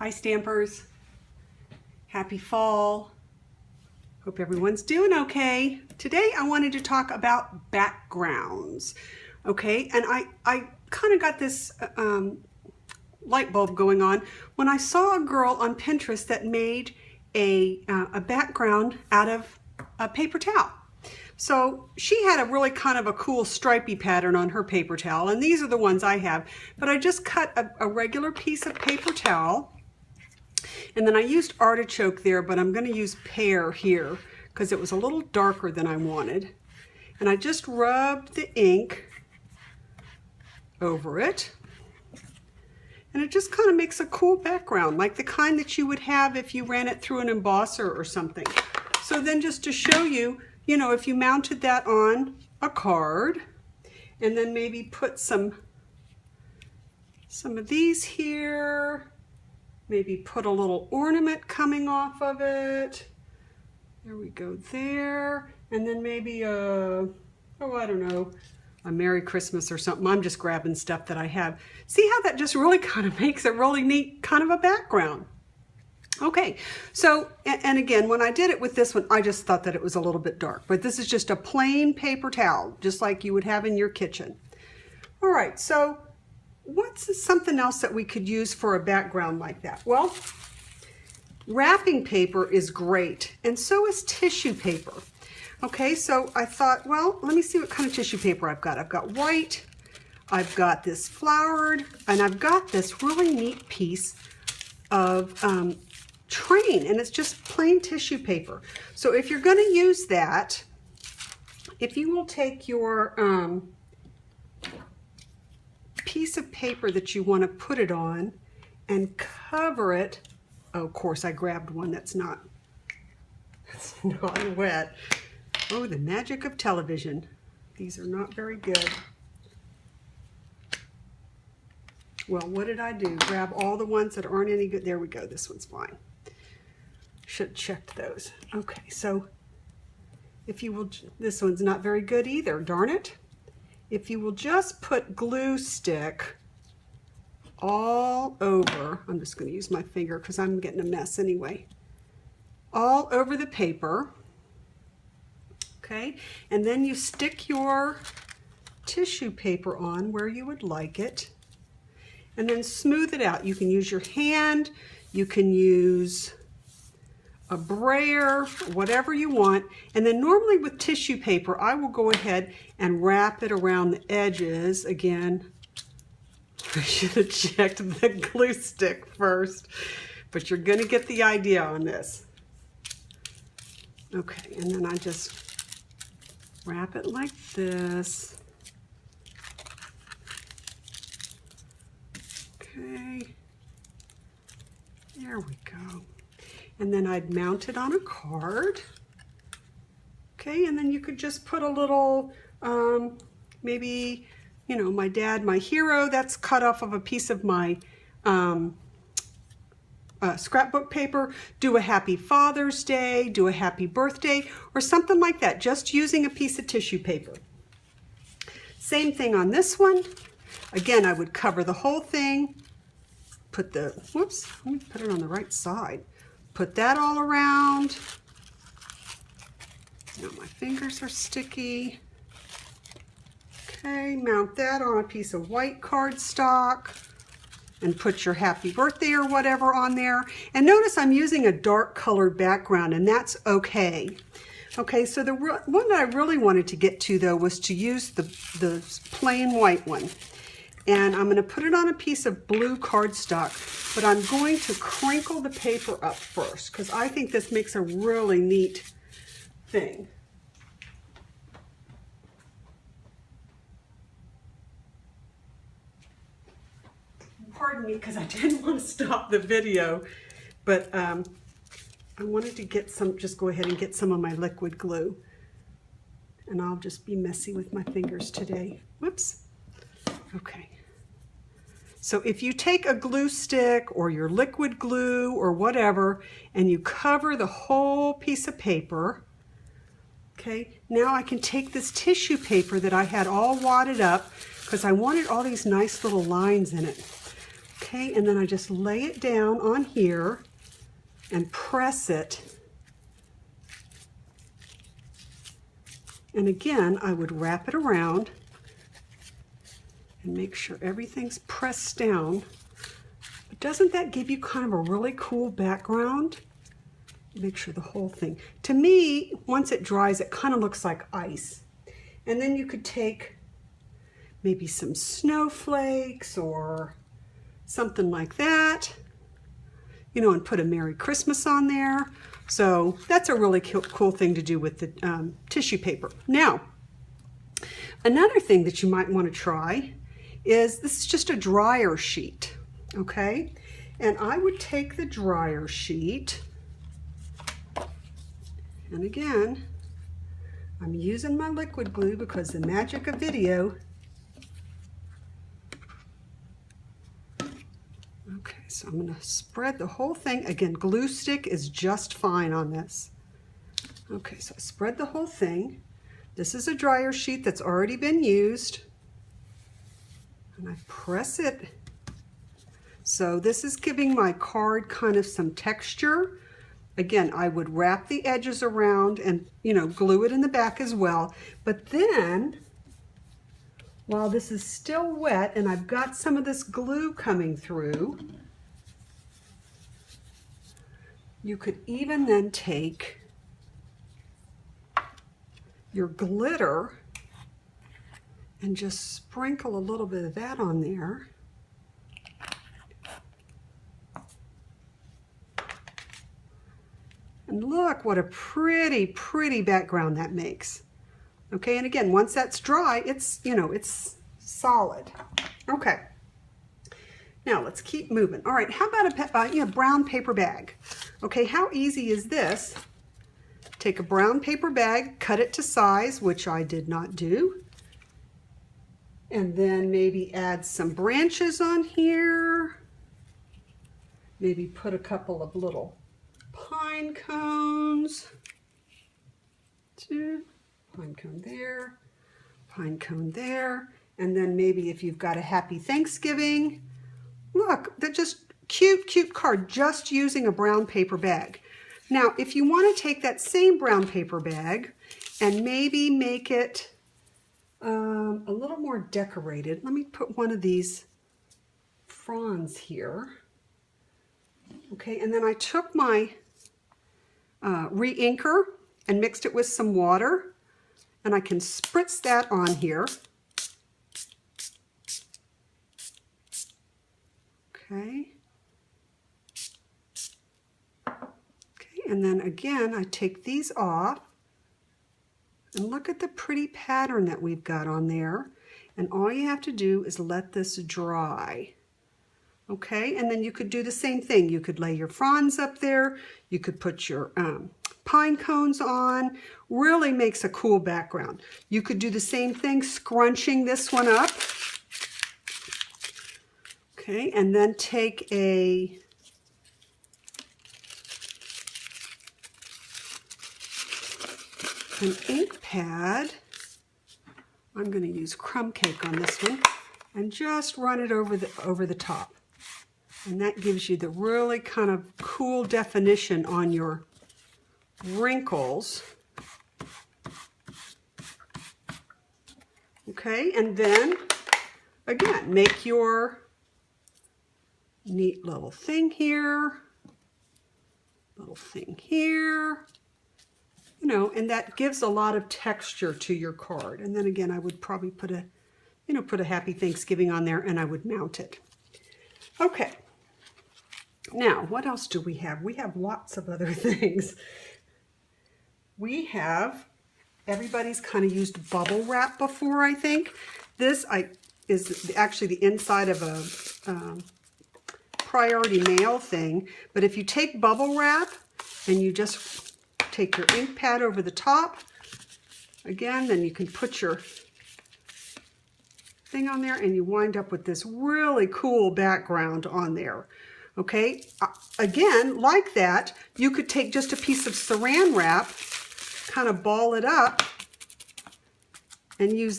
Hi Stampers, happy fall. Hope everyone's doing okay. Today I wanted to talk about backgrounds. Okay, and I kind of got this light bulb going on when I saw a girl on Pinterest that made a background out of a paper towel. So she had a really kind of a cool stripy pattern on her paper towel, and these are the ones I have. But I just cut a regular piece of paper towel, and then I used artichoke there, but I'm going to use pear here because it was a little darker than I wanted. And I just rubbed the ink over it. And it just kind of makes a cool background, like the kind that you would have if you ran it through an embosser or something. So then just to show you, you know, if you mounted that on a card and then maybe put some of these here, maybe put a little ornament coming off of it. There we go there. And then maybe I don't know, a Merry Christmas or something. I'm just grabbing stuff that I have. See how that just really kind of makes a really neat kind of a background. Okay, so, and again, when I did it with this one, I just thought that it was a little bit dark, but this is just a plain paper towel, just like you would have in your kitchen. All right, so what's something else that we could use for a background like that? Well, wrapping paper is great, and so is tissue paper. Okay, so I thought, well, let me see what kind of tissue paper I've got. I've got white, I've got this flowered, and I've got this really neat piece of Train, and it's just plain tissue paper. So if you're going to use that, if you will take your piece of paper that you want to put it on and cover it. Oh, of course, I grabbed one that's not wet. Oh, the magic of television. These are not very good. Well, what did I do? Grab all the ones that aren't any good. There we go. This one's fine. Should have checked those. Okay, so if you will, this one's not very good either, darn it. If you will just put glue stick all over, I'm just going to use my finger because I'm getting a mess anyway, all over the paper, okay, and then you stick your tissue paper on where you would like it, and then smooth it out. You can use your hand, you can use a brayer, whatever you want. And then normally with tissue paper, I will go ahead and wrap it around the edges. Again, I should have checked the glue stick first, but you're gonna get the idea on this. Okay, and then I just wrap it like this. Okay, there we go. And then I'd mount it on a card. Okay, and then you could just put a little, maybe, you know, my dad, my hero, that's cut off of a piece of my scrapbook paper. Do a happy Father's Day, do a happy birthday, or something like that, just using a piece of tissue paper. Same thing on this one. Again, I would cover the whole thing, put the, whoops, let me put it on the right side. Put that all around. Now my fingers are sticky. Okay, mount that on a piece of white cardstock and put your happy birthday or whatever on there. And notice I'm using a dark colored background, and that's okay. Okay, so the one that I really wanted to get to though was to use the plain white one. And I'm going to put it on a piece of blue cardstock, but I'm going to crinkle the paper up first because I think this makes a really neat thing. Pardon me because I didn't want to stop the video, but I wanted to get some, just go ahead and get some of my liquid glue. And I'll just be messy with my fingers today. Whoops. Okay. So if you take a glue stick or your liquid glue or whatever, and you cover the whole piece of paper, okay, now I can take this tissue paper that I had all wadded up because I wanted all these nice little lines in it. Okay, and then I just lay it down on here and press it. And again, I would wrap it around and make sure everything's pressed down. But doesn't that give you kind of a really cool background? Make sure the whole thing. To me, once it dries, it kind of looks like ice. And then you could take maybe some snowflakes or something like that, you know, and put a Merry Christmas on there. So that's a really cool thing to do with the tissue paper. Now, another thing that you might want to try is, this is just a dryer sheet, okay? And I would take the dryer sheet, and again, I'm using my liquid glue because the magic of video. Okay, so I'm going to spread the whole thing. Again, glue stick is just fine on this. Okay, so I spread the whole thing. This is a dryer sheet that's already been used. And I press it. So this is giving my card kind of some texture. Again, I would wrap the edges around and, you know, glue it in the back as well. But then, while this is still wet and I've got some of this glue coming through, you could even then take your glitter and just sprinkle a little bit of that on there. And look what a pretty, pretty background that makes. Okay, and again, once that's dry, it's, you know, it's solid. Okay, now let's keep moving. All right, how about a brown paper bag? Okay, how easy is this? Take a brown paper bag, cut it to size, which I did not do. And then maybe add some branches on here. Maybe put a couple of little pine cones. Pine cone there, pine cone there. And then maybe if you've got a Happy Thanksgiving, look, they're just cute, cute card, just using a brown paper bag. Now, if you want to take that same brown paper bag and maybe make it a little more decorated, let me put one of these fronds here. Okay, and then I took my re-inker and mixed it with some water, and I can spritz that on here. Okay. Okay, and then again, I take these off, and look at the pretty pattern that we've got on there. And all you have to do is let this dry. Okay, and then you could do the same thing. You could lay your fronds up there. You could put your pine cones on. Really makes a cool background. You could do the same thing, scrunching this one up. Okay, and then take an ink pad. I'm going to use crumb cake on this one and just run it over the top. And that gives you the really kind of cool definition on your wrinkles. Okay, and then again, make your neat little thing here, little thing here, you know, and that gives a lot of texture to your card. And then again, I would probably put a, you know, put a Happy Thanksgiving on there, and I would mount it. Okay. Now, what else do we have? We have lots of other things. We have, everybody's kind of used bubble wrap before, I think. This is actually the inside of a Priority Mail thing. But if you take bubble wrap and you just take your ink pad over the top, again, then you can put your thing on there and you wind up with this really cool background on there. Okay, again, like that, you could take just a piece of saran wrap, kind of ball it up, and use that.